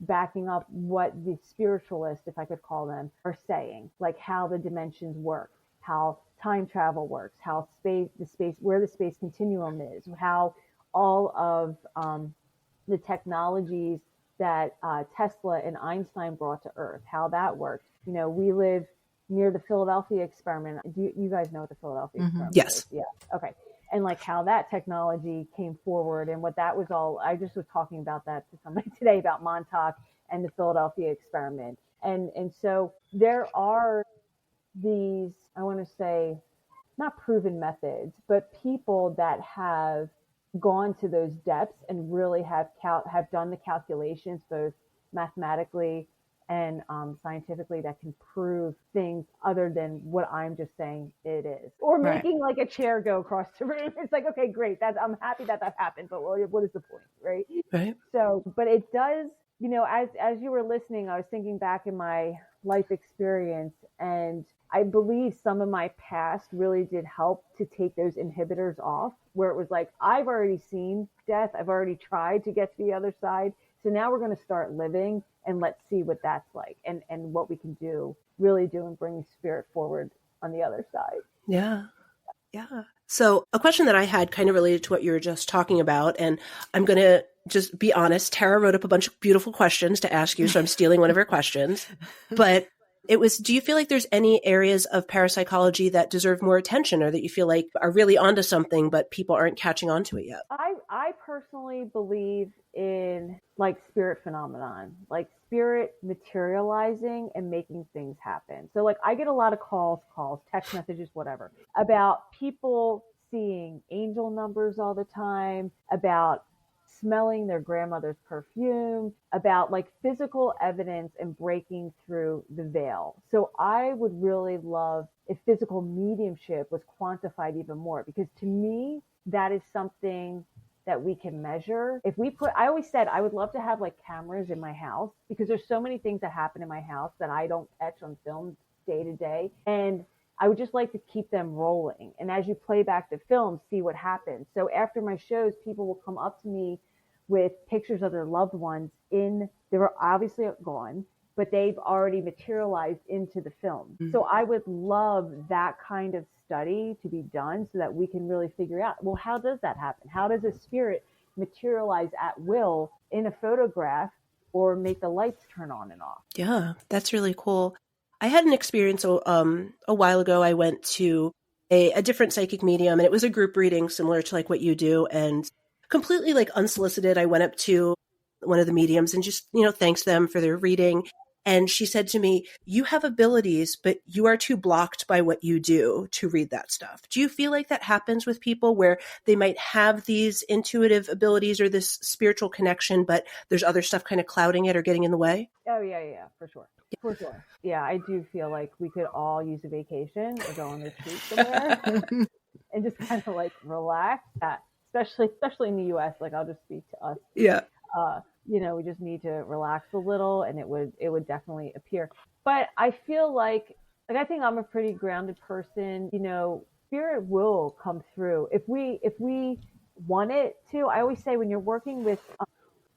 backing up what the spiritualists, if I could call them, are saying, like how the dimensions work, how time travel works, how where the space continuum is, how all of the technologies that Tesla and Einstein brought to Earth, how that works. We live near the Philadelphia experiment. Do you guys know what the Philadelphia experiment Yes. is? Yeah. Okay. And like how that technology came forward and what that was all. I just was talking about that to somebody today, about Montauk and the Philadelphia experiment. And so there are these, I want to say, not proven methods, but people that have gone to those depths and really have done the calculations, both mathematically and scientifically, that can prove things other than what I'm just saying it is, or making like a chair go across the room. It's like, okay, great. I'm happy that happened, but what is the point, right? Right. So, but it does, as you were listening, I was thinking back in my life experience, and I believe some of my past really did help to take those inhibitors off, where it was like, I've already seen death. I've already tried to get to the other side. So now we're going to start living, and let's see what that's like, and what we can really do, and bring spirit forward on the other side. Yeah. Yeah. So a question that I had kind of related to what you were just talking about, and I'm going to just be honest, Tara wrote up a bunch of beautiful questions to ask you, so I'm stealing one of her questions. But it was, do you feel like there's any areas of parapsychology that deserve more attention, or that you feel like are really onto something, but people aren't catching on to it yet? I personally believe in like spirit phenomenon, like spirit materializing and making things happen. So like I get a lot of calls, text messages, whatever, about people seeing angel numbers all the time, about smelling their grandmother's perfume, about like physical evidence and breaking through the veil. So I would really love if physical mediumship was quantified even more, because to me, that is something that we can measure. I always said I would love to have like cameras in my house, because there's so many things that happen in my house that I don't catch on film day to day. And I would just like to keep them rolling. And as you play back the film, see what happens. So after my shows, people will come up to me with pictures of their loved ones they were obviously gone, but they've already materialized into the film. So I would love that kind of study to be done, so that we can really figure out, well, how does that happen? How does a spirit materialize at will in a photograph or make the lights turn on and off. Yeah, that's really cool. I had an experience a while ago. I went to a different psychic medium, and it was a group reading similar to like what you do, and completely like unsolicited. I went up to one of the mediums and just, thanks them for their reading. And she said to me, you have abilities, but you are too blocked by what you do to read that stuff. Do you feel like that happens with people where they might have these intuitive abilities or this spiritual connection, but there's other stuff kind of clouding it or getting in the way? Oh, yeah, for sure. For sure. Yeah, I do feel like we could all use a vacation or go on a retreat somewhere and just kind of like relax. Especially in the US, like I'll just speak to us. Yeah. We just need to relax a little and it would definitely appear. But I feel like I think I'm a pretty grounded person. Spirit will come through if we want it to. I always say when you're working with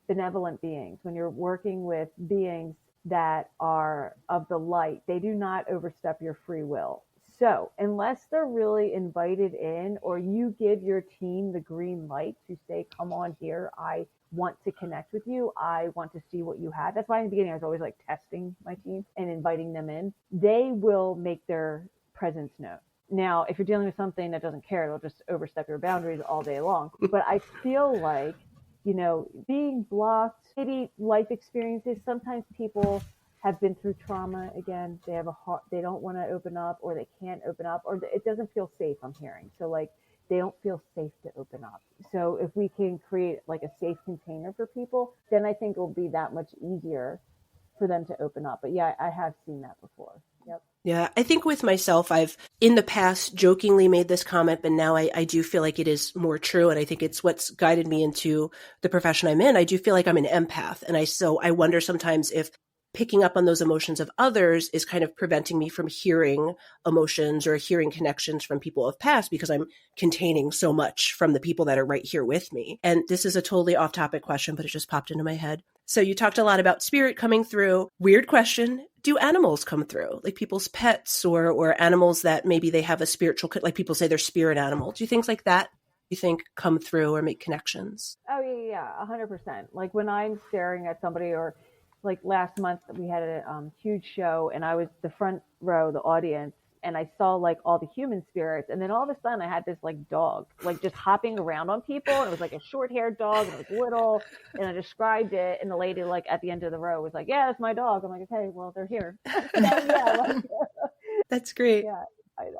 benevolent beings, when you're working with beings that are of the light, they do not overstep your free will. So unless they're really invited in, or you give your team the green light to say, come on here, I want to connect with you, I want to see what you have. That's why in the beginning I was always like testing my team and inviting them in. They will make their presence known. Now, if you're dealing with something that doesn't care, they'll just overstep your boundaries all day long. But I feel like, being blocked, maybe life experiences, sometimes people have been through trauma again. They have they don't want to open up, or they can't open up, or it doesn't feel safe, I'm hearing. So like they don't feel safe to open up. So if we can create like a safe container for people, then I think it'll be that much easier for them to open up. But yeah, I have seen that before. Yep. Yeah, I think with myself, I've in the past jokingly made this comment, but now I do feel like it is more true. And I think it's what's guided me into the profession I'm in. I do feel like I'm an empath. And I wonder sometimes if picking up on those emotions of others is kind of preventing me from hearing emotions or hearing connections from people of past, because I'm containing so much from the people that are right here with me. And this is a totally off topic question, but it just popped into my head. So you talked a lot about spirit coming through. Weird question. Do animals come through? Like people's pets or animals that maybe they have a spiritual, like people say they're spirit animals. Do you things like that you think come through or make connections? Oh yeah, 100%. Like when I'm staring at somebody, or like last month we had a huge show and I was the front row, the audience, and I saw like all the human spirits, and then all of a sudden I had this like dog like just hopping around on people, and it was like a short-haired dog and it was little, and I described it, and the lady like at the end of the row was like, yeah, that's my dog. I'm like, okay, well they're here. That's great. Yeah, I know.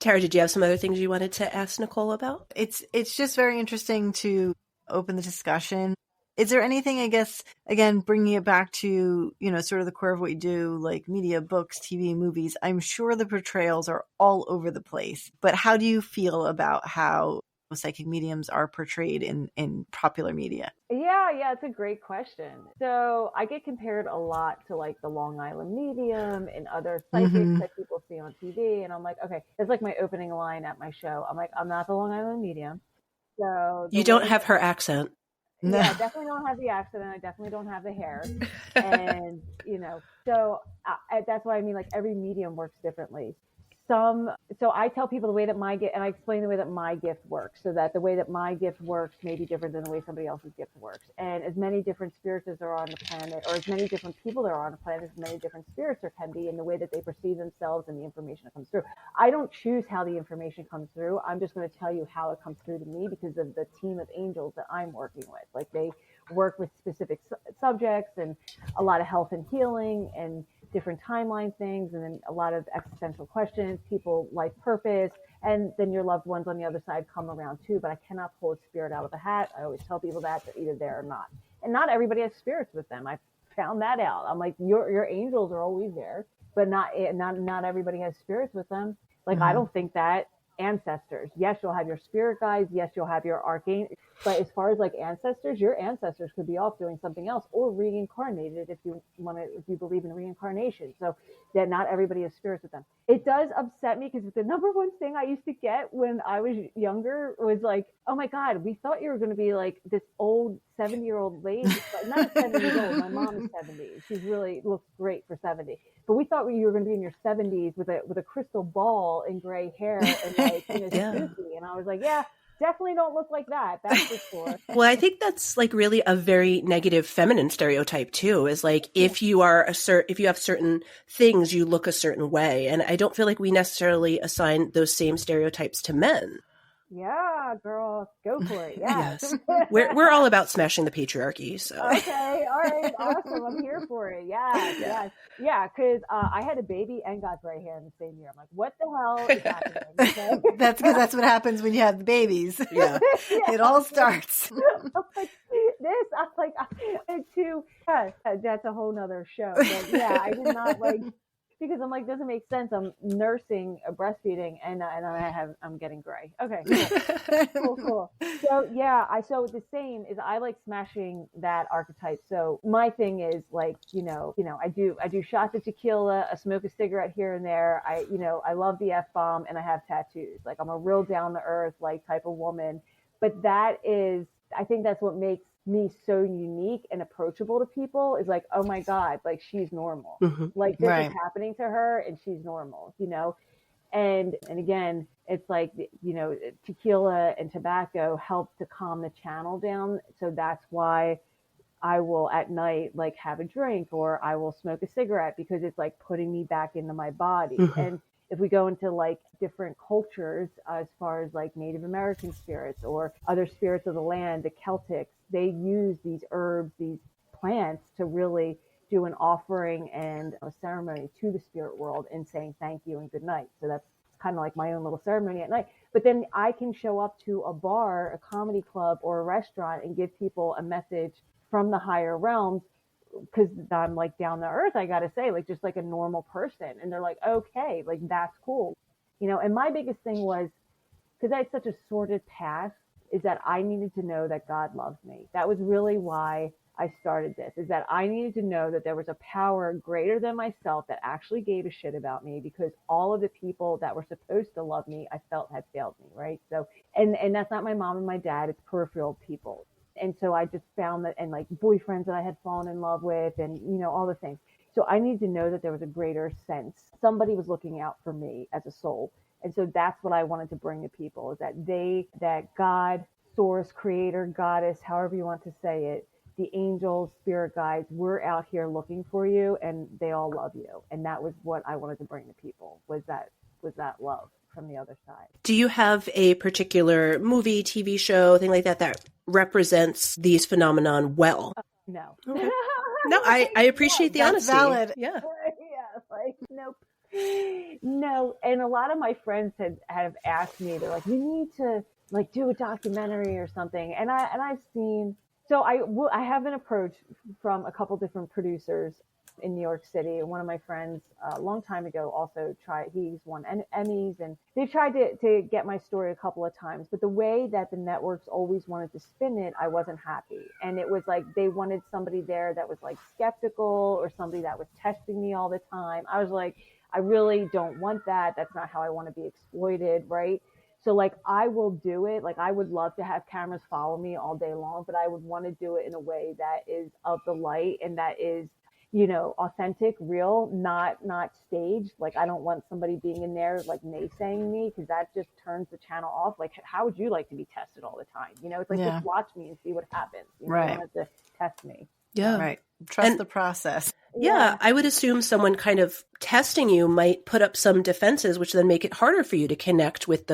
Tara, did you have some other things you wanted to ask Nicole about? It's just very interesting to open the discussion. Is there anything, I guess, again, bringing it back to, sort of the core of what you do, like media, books, TV, movies? I'm sure the portrayals are all over the place, but how do you feel about how psychic mediums are portrayed in popular media? Yeah, it's a great question. So I get compared a lot to like the Long Island Medium and other psychics that people see on TV. And I'm like, okay, it's like my opening line at my show. I'm like, I'm not the Long Island Medium. So you don't have her accent. No. Yeah, I definitely don't have the accent, and I definitely don't have the hair. And, so that's why I mean, like every medium works differently. So I tell people the way that my gift, and I explain the way that my gift works, so that the way that my gift works may be different than the way somebody else's gift works. And as many different spirits as there are on the planet, or as many different people there are on the planet, as many different spirits there can be in the way that they perceive themselves and the information that comes through. I don't choose how the information comes through. I'm just going to tell you how it comes through to me because of the team of angels that I'm working with. Like they work with specific subjects and a lot of health and healing and different timeline things, and then a lot of existential questions, people, life purpose, and then your loved ones on the other side come around too. But I cannot pull a spirit out of the hat. I always tell people that they're either there or not. And not everybody has spirits with them. I found that out. I'm like, your angels are always there, but not everybody has spirits with them. Like I don't think that. Ancestors, yes, you'll have your spirit guides, yes, you'll have your archangel, but as far as like ancestors, your ancestors could be off doing something else or reincarnated if you believe in reincarnation. So that not everybody has spirits with them. It does upset me because the number one thing I used to get when I was younger was like, oh my God, we thought you were going to be like this old 70-year-old lady, but not 70 years old. My mom is 70. She's really looks great for 70. But we thought you were going to be in your 70s with a crystal ball and gray hair and like, yeah. spooky. And I was like, yeah, Definitely don't look like that. That's for sure. Well, I think that's like really a very negative feminine stereotype too, is like if you are if you have certain things, you look a certain way. And I don't feel like we necessarily assign those same stereotypes to men. Yeah, girl, go for it. Yeah. Yes. We're all about smashing the patriarchy. So Okay, all right, awesome. I'm here for it. Yes. Because I had a baby and got gray hair in the same year. I'm like, what the hell is happening? Okay? That's because that's what happens when you have the babies. yeah. It all starts. I'm like, that's a whole nother show. But yeah, I did not like, because I'm like, doesn't make sense. I'm nursing, breastfeeding, and I'm getting gray. Okay, cool. So yeah, so the same is I like smashing that archetype. So my thing is like, I do shots of tequila, I smoke a cigarette here and there. I love the F-bomb, and I have tattoos. Like I'm a real down to earth like type of woman. But I think that's what makes me so unique and approachable to people, is like, oh my God, like she's normal. Mm-hmm. Like this is happening to her and she's normal, and again, it's like, tequila and tobacco help to calm the channel down. So that's why I will at night like have a drink, or I will smoke a cigarette, because it's like putting me back into my body. Mm-hmm. And if we go into like different cultures, as far as like Native American spirits or other spirits of the land, the Celtics, they use these herbs, these plants, to really do an offering and a ceremony to the spirit world and saying thank you and good night. So that's kind of like my own little ceremony at night. But then I can show up to a bar, a comedy club, or a restaurant and give people a message from the higher realms, because I'm like down to earth, I gotta say, like just like a normal person. And they're like, okay, like that's cool. And my biggest thing was, because I had such a sordid past, is that I needed to know that God loved me. That was really why I started this, is that I needed to know that there was a power greater than myself that actually gave a shit about me, because all of the people that were supposed to love me, I felt had failed me, right? So, and that's not my mom and my dad, it's peripheral people. And so I just found that, and like boyfriends that I had fallen in love with, and, all the things. So I needed to know that there was a greater sense. Somebody was looking out for me as a soul. And so that's what I wanted to bring to people, is that God, source, creator, goddess, however you want to say it, the angels, spirit guides, we're out here looking for you, and they all love you. And that was what I wanted to bring to people, was that love from the other side. Do you have a particular movie, TV show, thing like that represents these phenomenon well? No. Okay. No, I appreciate the honesty. Valid. Yeah. Yeah, like nope. No. And a lot of my friends have asked me, they're like, you need to like do a documentary or something. And I've seen, so I have been approached from a couple different producers in New York City. One of my friends a long time ago also he's won Emmys, and they've tried to get my story a couple of times, but the way that the networks always wanted to spin it, I wasn't happy. And it was like they wanted somebody there that was like skeptical, or somebody that was testing me all the time. I was like, I really don't want that. That's not how I want to be exploited, right? So like I will do it. Like I would love to have cameras follow me all day long, but I would want to do it in a way that is of the light, and that is authentic, real, not staged. Like I don't want somebody being in there like naysaying me, because that just turns the channel off. Like how would you like to be tested all the time? It's like, just watch me and see what happens. Right. You don't have to test me. Yeah. Right. Trust the process. Yeah, I would assume someone kind of testing you might put up some defenses, which then make it harder for you to connect with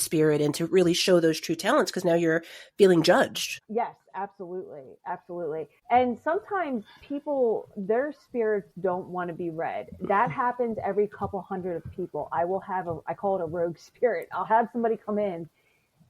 spirit and to really show those true talents, because now you're feeling judged. Yes, absolutely. And sometimes people, their spirits don't want to be read. That happens every couple hundred of people. I call it a rogue spirit. I'll have somebody come in,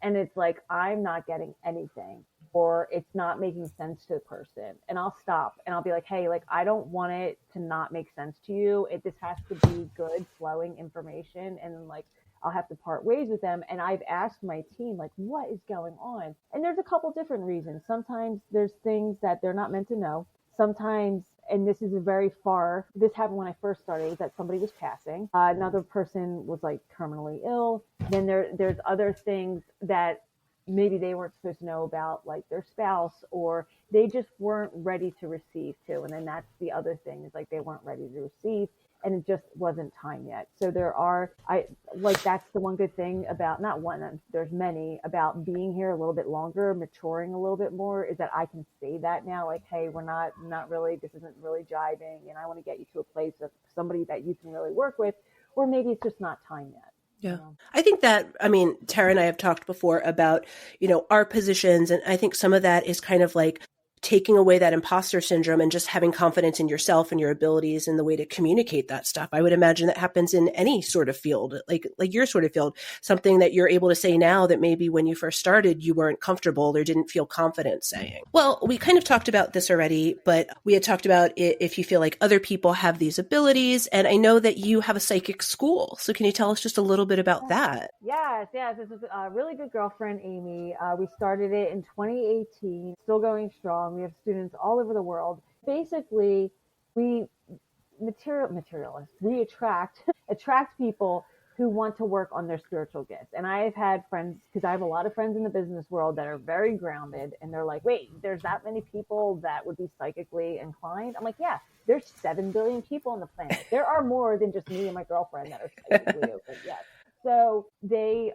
and it's like, I'm not getting anything, or it's not making sense to the person. And I'll stop and I'll be like, hey, like, I don't want it to not make sense to you. This has to be good, flowing information. And like, I'll have to part ways with them. And I've asked my team, like, what is going on? And there's a couple different reasons. Sometimes there's things that they're not meant to know. Sometimes, and this happened when I first started, was that somebody was passing. Another person was like terminally ill. Then there's other things that maybe they weren't supposed to know about, like their spouse, or they just weren't ready to receive too. And then that's the other thing, is like they weren't ready to receive. and it just wasn't time yet. So that's the one good thing about, not one, there's many, about being here a little bit longer, maturing a little bit more, is that I can say that now, like, hey, we're not really, this isn't really jiving, and I want to get you to a place of somebody that you can really work with, or maybe it's just not time yet. Yeah. I think that, I mean, Tara and I have talked before about, our positions. And I think some of that is kind of like taking away that imposter syndrome and just having confidence in yourself and your abilities and the way to communicate that stuff. I would imagine that happens in any sort of field, like your sort of field, something that you're able to say now that maybe when you first started, you weren't comfortable or didn't feel confident saying. Well, we kind of talked about this already, but we had talked about if you feel like other people have these abilities. And I know that you have a psychic school. So can you tell us just a little bit about that? Yes. This is a really good girlfriend, Amy. We started it in 2018, still going strong. We have students all over the world. Basically, we materialists. We attract people who want to work on their spiritual gifts. And I've had friends, because I have a lot of friends in the business world that are very grounded, and they're like, wait, there's that many people that would be psychically inclined? I'm like, yeah, there's 7 billion people on the planet. There are more than just me and my girlfriend that are psychically open. Yes. So they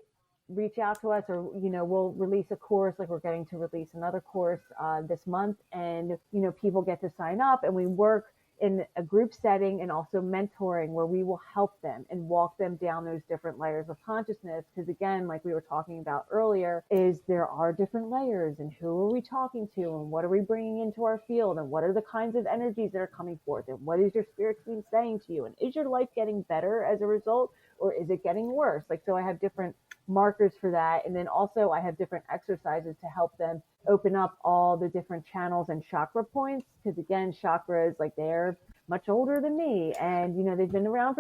reach out to us, or, we'll release a course, like we're getting to release another course this month. And, people get to sign up, and we work in a group setting and also mentoring, where we will help them and walk them down those different layers of consciousness. Because again, like we were talking about earlier, is there are different layers, and who are we talking to, and what are we bringing into our field, and what are the kinds of energies that are coming forth, and what is your spirit team saying to you, and is your life getting better as a result, or is it getting worse? Like, so I have different markers for that. And then also I have different exercises to help them open up all the different channels and chakra points. Because again, chakras, like, they're much older than me, and they've been around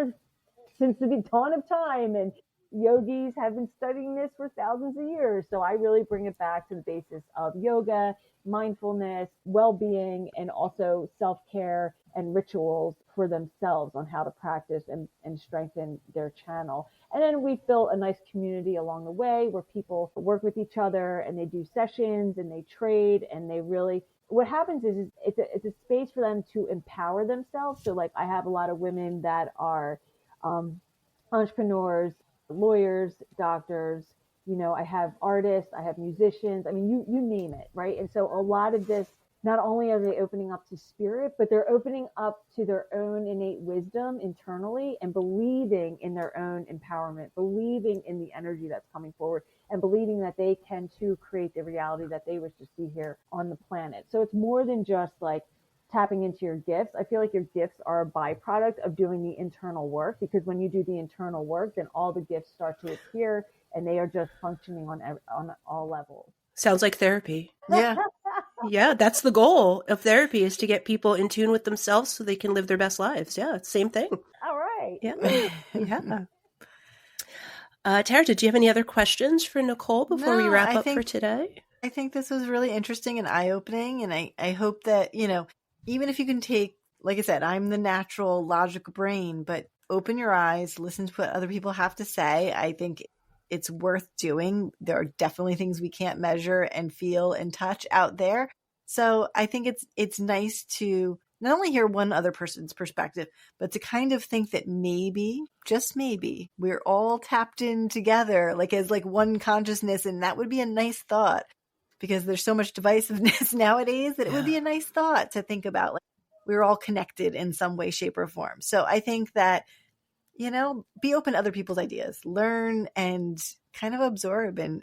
since the dawn of time, and yogis have been studying this for thousands of years. So I really bring it back to the basis of yoga, mindfulness, well-being, and also self-care and rituals for themselves on how to practice and strengthen their channel. And then we've built a nice community along the way, where people work with each other, and they do sessions, and they trade, and they really, what happens is it's a space for them to empower themselves. So like, I have a lot of women that are entrepreneurs, lawyers, doctors, I have artists, I have musicians. I mean, you name it, right? And so a lot of this, not only are they opening up to spirit, but they're opening up to their own innate wisdom internally, and believing in their own empowerment, believing in the energy that's coming forward, and believing that they can too create the reality that they wish to see here on the planet. So it's more than just like tapping into your gifts. I feel like your gifts are a byproduct of doing the internal work, because when you do the internal work, then all the gifts start to appear, and they are just functioning on all levels. Sounds like therapy. Yeah. Yeah, that's the goal of therapy, is to get people in tune with themselves so they can live their best lives. Yeah, it's the same thing. All right. Yeah. Yeah. Tara, did you have any other questions for Nicole before we wrap up for today? I think this was really interesting and eye-opening. And I hope that, even if you can take, like I said, I'm the natural logical brain, but open your eyes, listen to what other people have to say. I think it's worth doing. There are definitely things we can't measure and feel and touch out there. So I think it's nice to not only hear one other person's perspective, but to kind of think that maybe, just maybe, we're all tapped in together, like as like one consciousness. And that would be a nice thought, because there's so much divisiveness nowadays that it would be a nice thought to think about. Like, we're all connected in some way, shape, or form. So I think that, be open to other people's ideas, learn and kind of absorb. And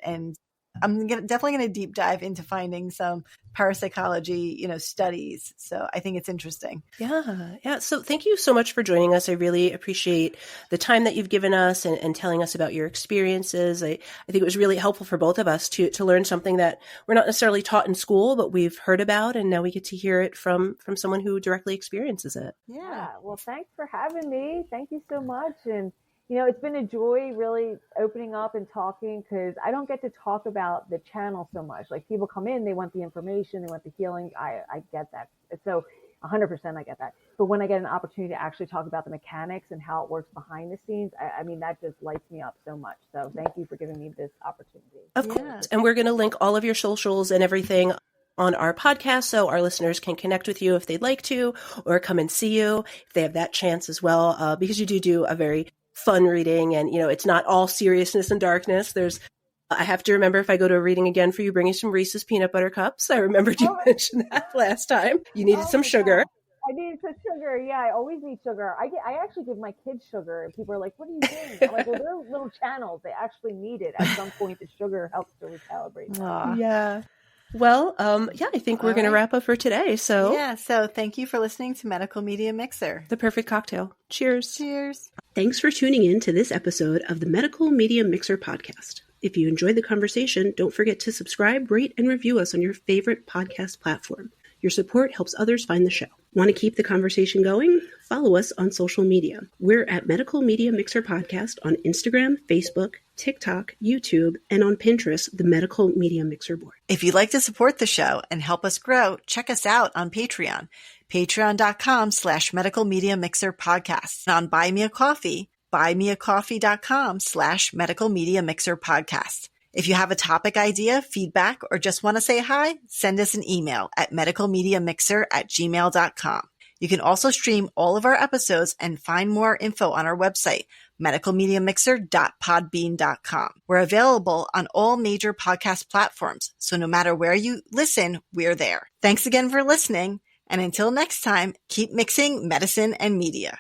I'm definitely going to deep dive into finding some parapsychology, studies. So I think it's interesting. Yeah. Yeah. So thank you so much for joining us. I really appreciate the time that you've given us and telling us about your experiences. I think it was really helpful for both of us to learn something that we're not necessarily taught in school, but we've heard about, and now we get to hear it from someone who directly experiences it. Yeah. Well, thanks for having me. Thank you so much. And it's been a joy really opening up and talking, because I don't get to talk about the channel so much. Like, people come in, they want the information, they want the healing. I get that. So 100% I get that. But when I get an opportunity to actually talk about the mechanics and how it works behind the scenes, I mean, that just lights me up so much. So thank you for giving me this opportunity. Of course. And we're going to link all of your socials and everything on our podcast so our listeners can connect with you if they'd like to, or come and see you if they have that chance as well, because you do a very fun reading, and, it's not all seriousness and darkness. I have to remember, if I go to a reading again, for you bringing some Reese's peanut butter cups. I remembered you mentioned that last time. You needed some sugar. God. I needed some sugar. Yeah, I always need sugar. I actually give my kids sugar, and people are like, "What are you doing?" I'm like, "Well, they're little channels. They actually need it. At some point, the sugar helps to recalibrate them." Yeah. Well, I think we're going to wrap up for today. So so thank you for listening to Medical Media Mixer. The perfect cocktail. Cheers. Cheers. Thanks for tuning in to this episode of the Medical Media Mixer podcast. If you enjoyed the conversation, don't forget to subscribe, rate, and review us on your favorite podcast platform. Your support helps others find the show. Want to keep the conversation going? Follow us on social media. We're at Medical Media Mixer Podcast on Instagram, Facebook, TikTok, YouTube, and on Pinterest, the Medical Media Mixer board. If you'd like to support the show and help us grow, check us out on Patreon, patreon.com/Medical Media Mixer Podcast. And on Buy Me a Coffee, buymeacoffee.com/Medical Media Mixer Podcast. If you have a topic idea, feedback, or just want to say hi, send us an email at medicalmediamixer@gmail.com. You can also stream all of our episodes and find more info on our website, medicalmediamixer.podbean.com. We're available on all major podcast platforms, so no matter where you listen, we're there. Thanks again for listening, and until next time, keep mixing medicine and media.